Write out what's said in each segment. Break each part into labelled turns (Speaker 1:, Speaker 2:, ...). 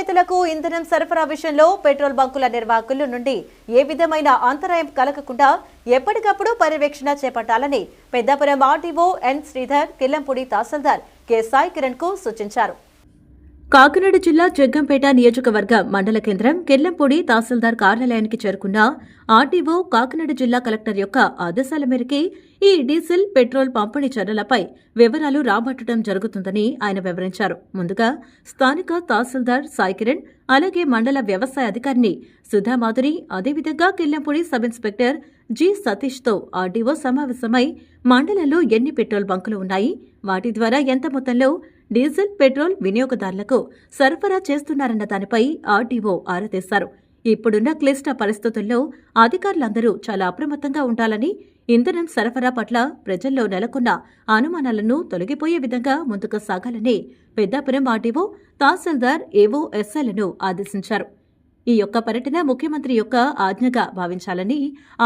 Speaker 1: రైతులకు ఇంధనం సరఫరా విషయంలో పెట్రోల్ బంకుల నిర్వాహకుల నుండి ఏ విధమైన అంతరాయం కలగకుండా ఎప్పటికప్పుడు పర్యవేక్షణ చేపట్టాలని పెద్దాపురం ఆర్డీఓ ఎన్ శ్రీధర్, కిల్లంపూడి తహసీల్దార్ కె సాయి కిరణ్ కు సూచించారు. కాకినాడ జిల్లా జగ్గంపేట నియోజకవర్గ మండల కేంద్రం కిల్లంపూడి తహసీల్దార్ కార్యాలయానికి చేరుకున్న ఆర్డీఓ కాకినాడ జిల్లా కలెక్టర్ యొక్క ఆదేశాల మేరకి ఈ డీజిల్, పెట్రోల్ పంపిణీ చర్యలపై వివరాలు రాబట్టడం జరుగుతుందని ఆయన వివరించారు. ముందుగా స్థానిక తహసీల్దార్ సాయి కిరణ్, అలాగే మండల వ్యవసాయ అధికారిని సుధామాధురి, అదేవిధంగా Killampudi sub inspector G Satish తో ఆర్డీఓ సమావేశమై మండలంలో ఎన్ని పెట్రోల్ బంకులు ఉన్నాయి, వాటి ద్వారా ఎంత మొత్తంలో డీజిల్, పెట్రోల్ వినియోగదారులకు సరఫరా చేస్తున్నారన్న దానిపై ఆర్డీఓ ఆరా తీశారు. ఇప్పుడున్న క్లిష్ట పరిస్థితుల్లో అధికారులందరూ చాలా అప్రమత్తంగా ఉండాలని, ఇంధనం సరఫరా పట్ల ప్రజల్లో నెలకొన్న అనుమానాలను తొలగిపోయే విధంగా ముందుకు సాగాలని పెద్దాపురం ఆర్డీఓ, తహసీల్దార్, ఏవో, ఎస్ఐలను ఆదేశించారు. ఈ యొక్క పర్యటన ముఖ్యమంత్రి యొక్క ఆజ్ఞగా భావించాలని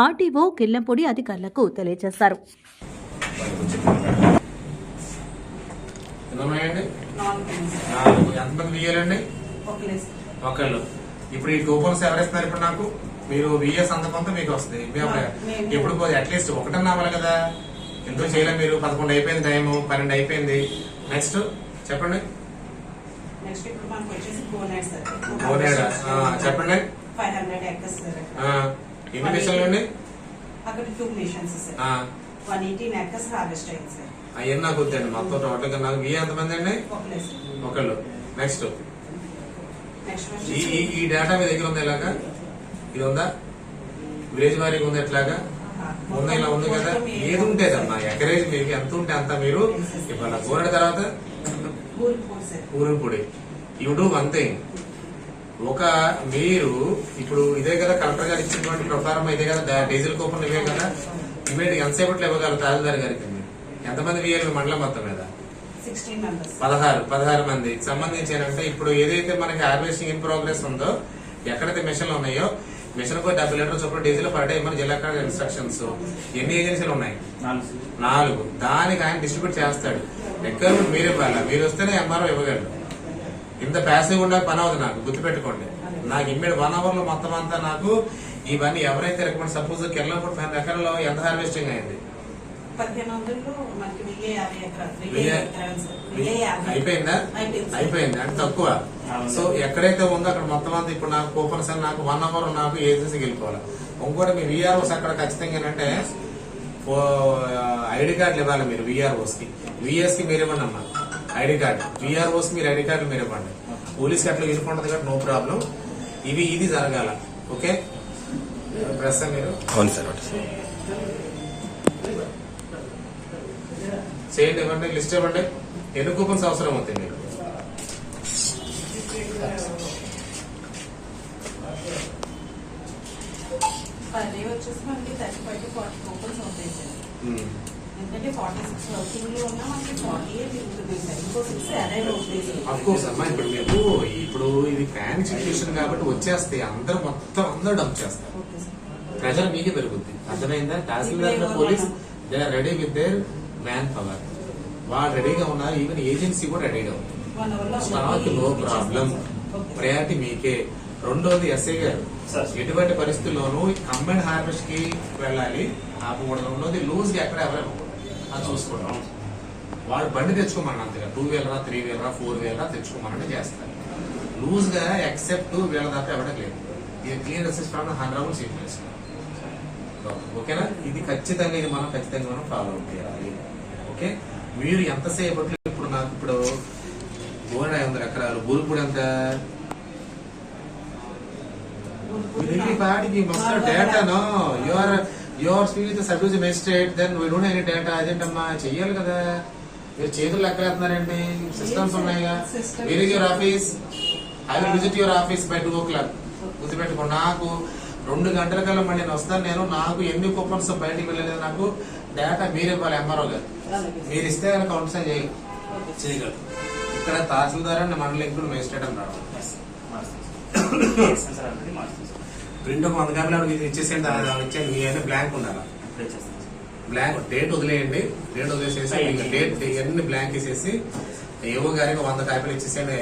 Speaker 1: ఆర్డీఓ కిల్లంపూడి అధికారులకు తెలియజేశారు.
Speaker 2: ఒకళ్ళు ఇప్పుడు ఈ కూపన్స్ ఎవరేస్తున్నారు? ఇప్పుడు నాకు మీరు విఎస్ అంతకొంత మీకు వస్తుంది. ఎప్పుడు అట్లీస్ట్ ఒకటన్నా అవ్వాలి కదా, ఎందుకు చేయలేదు మీరు? 11 అయిపోయింది, టైం 12 అయిపోయింది. నెక్స్ట్ చెప్పండి. చెప్పండి. ఎన్ని మిషన్లు అండి? అవన్నీ నాకు వద్దండి. మొత్తం టోటల్ గా నాకు విఏ ఎంతమంది అండి? ఒకళ్ళు. నెక్స్ట్ ఈ డేటా మీ దగ్గర ఉంది. ఇలాగా ఇది ఉందా? విలేజ్ వారీగా ఉంది. ఎట్లాగా ఉందా? ఇలా ఉంది కదా. ఏది ఉంటేదమ్మా ఎకరేజ్ మీకు ఎంత ఉంటే అంత మీరు ఇవాళ కోరడ తర్వాత ఊరు పొడి యూ డూ వన్ థింగ్. మీరు ఇప్పుడు ఇదే కదా కలెక్టర్ గారు ఇచ్చినటువంటి ప్రకారం ఇదే కదా డీజిల్ కూపన్ ఇవే కదా. ఇమీడియట్ ఎంతసేపట్లో ఇవ్వగలరు తహసీల్దార్ గారికి? ఎంతమంది వీఆర్లు మండలం మొత్తం మీద? 16 మందికి సంబంధించారంటే ఇప్పుడు ఏదైతే మనకి హార్వెస్టింగ్ ఇన్ ప్రోగ్రెస్ ఉందో, ఎక్కడైతే మిషన్లు ఉన్నాయో మిషన్ కు 70 లీటర్ చొప్పున డీజిల్ పర్ డే మన జిల్లా ఇన్స్ట్రక్షన్స్. ఎన్ని ఏజెన్సీలు ఉన్నాయి? 4. దానికి ఆయన డిస్ట్రిబ్యూట్ చేస్తాడు. రిక్వైర్మెంట్ మీరు ఇవ్వాలి. మీరు వస్తేనే ఎంఆర్ఓ ఇవ్వగలరు. ఇంత ప్యాసివ్ ఉండే పని అవుతుంది. నాకు గుర్తుపెట్టుకోండి. నాకు ఇమ్మీడియట్ 1 అవర్ లో మొత్తం అంతా నాకు ఇవన్నీ ఎవరైతే రికమెండ్ సపోజ్ కిర్లంపూడి 5 ఎకరాల్లో ఎంత హార్వెస్టింగ్ అయింది? 1500 అయిపోయిందా? అయిపోయింది అంటే తక్కువ. సో ఎక్కడైతే ఉందో అక్కడ మొత్తం అంతా ఇప్పుడు నాకు కూపన్స్ అని నాకు 1 అవర్ నాకు ఏజెన్సీకి వెళ్ళిపోవాలి. ఇంకోటి మీ విఆర్ఓస్ అక్కడ ఖచ్చితంగా ఏంటంటే ఐడి కార్డులు ఇవ్వాలి మీరు విఆర్ఓస్ కి. విఎస్ కి మీరు ఇవ్వండి అమ్మా ఐడి కార్డు. విఆర్ఓస్ మీరు ఐడి కార్డులు మీరు ఇవ్వండి. పోలీస్ అట్లా వెళ్ళిపోతుంది కాబట్టి నో ప్రాబ్లం. ఇది జరగాల. ఓకే ప్రెస్ మీరు చేయండి, ఇవ్వండి, లిస్ట్ ఇవ్వండి. ఎన్ని కూపన్స్ అవసరం అవుతాయి మీకు? అఫ్కోర్స్ అమ్మా ఇప్పుడు ఇది ప్యానిక్ సిచ్యువేషన్ కాబట్టి వచ్చేస్తాయి. అందరూ డంప్ చేస్తారు. ప్రెజర్ మీకే పెరుగుద్ది. అర్థమైందా? Tahsildar, police they are ready with their man power. వాళ్ళు రెడీగా ఉన్నారు. ఈవెన్ ఏజెన్సీ కూడా రెడీగా ఉంది. Stock no problem. ప్రయారిటీ మీకే. రెండోది ఎస్ఐ గారు ఎటువంటి పరిస్థితుల్లోనూ కంబైన్ హార్వెస్ట్ కి వెళ్ళాలి, ఆపకూడదు. రెండోది లూజ్ గా ఎక్కడ ఎవరైనా అది చూసుకోవడం. వాడు బండి తెచ్చుకోమని అంతగా 2 వీలరా 3 వీలరా 4 వీలరా తెచ్చుకోమని చేస్తారు. లూజ్ గా ఎక్సెప్ట్ వీళ్ళ దాకా ఎవరికి లేదు. ఇది clear assess from honourable chief minister. ఓకేనా? ఇది ఖచ్చితంగా మనం ఫాలో అవుట్ చేయాలి. ఓకే, మీరు ఎంతసేపట్లో ఇప్పుడు నాకు ఇప్పుడు 500 ఎకరాలు బూరుపూడి ఎంత పాటికి మొత్తం డేటాను your speech sub division magistrate then we don't any data. అదేంటమ్మా చెయ్యాలి కదా. మీరు చేతులు ఎక్కలేస్తున్నారండి. సిస్టమ్స్ ఉన్నాయిగా. Where is your office? I will visit your office by 2 o'clock. గుర్తుపెట్టుకో. నాకు 2 గంటల కల్లా మళ్ళీ నేను వస్తాను. నాకు ఎన్ని కూపన్స్ బయటికి వెళ్ళలేదు నాకు డేటా మీరు ఇవ్వాలి. ఎంఆర్ఓ గారు మీరు ఇస్తే కౌంట్ చేయగలరు. ఇక్కడ తహసీల్దార్ అండ్ మండల ఇంక్లూడ్ మేజిస్ట్రేట్ అన్నారు. ప్రింట్ 100 కాపీలు ఇచ్చేసేయండి. ఇచ్చేయండి. మీ బ్లాంక్ ఉండాలి. బ్లాంక్ డేట్ వదిలేయండి. డేట్ వదిలేసేసి డేట్ ఎన్ని బ్లాంక్ ఇచ్చేసి ఏవో గారికి 100 కాపీలు ఇచ్చేసేయండి.